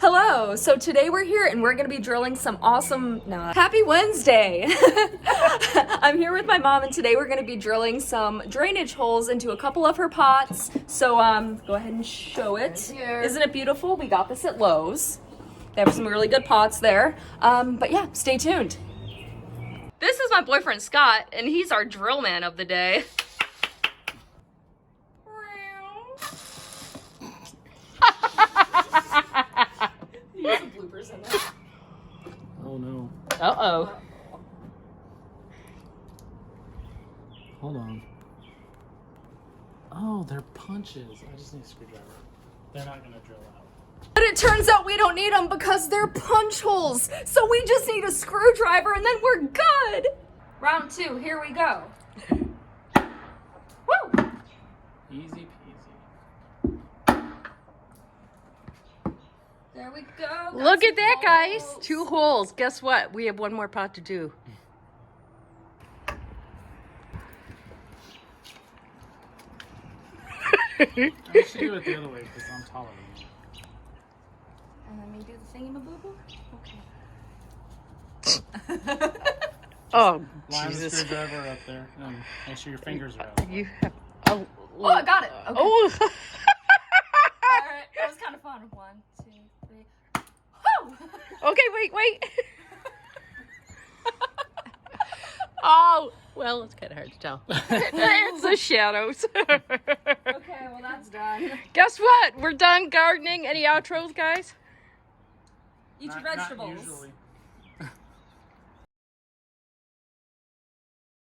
Hello, so today we're here and we're gonna be drilling some awesome, Happy Wednesday! I'm here with my mom and today we're gonna be drilling some drainage holes into a couple of her pots. So go ahead and show it. Isn't it beautiful? We got this at Lowe's. They have some really good pots there. But yeah, stay tuned. This is my boyfriend Scott and he's our drill man of the day. Some bloopers in there. Oh no. Uh-oh. Hold on. Oh, they're punches. I just need a screwdriver. They're not gonna drill out. But it turns out we don't need them because they're punch holes. So we just need a screwdriver and then we're good. Round 2, here we go. Woo! Easy peasy. There we go. Look at that, guys. 2 holes. Guess what? We have one more pot to do. I should do it the other way because I'm taller than you. And let me do the thingy-ma-boo-boo. Okay. Oh, Line the Jesus. screwdriver up there and make sure your fingers are out. You have... Oh, Oh, I got it. Okay. Oh. All right. That was kind of fun. 1, 2, 3. Woo! Okay, wait. Oh, well, it's kind of hard to tell. It's the shadows. Okay, well that's done. Guess what? We're done gardening. Any outros, guys? Eat your Not vegetables. usually.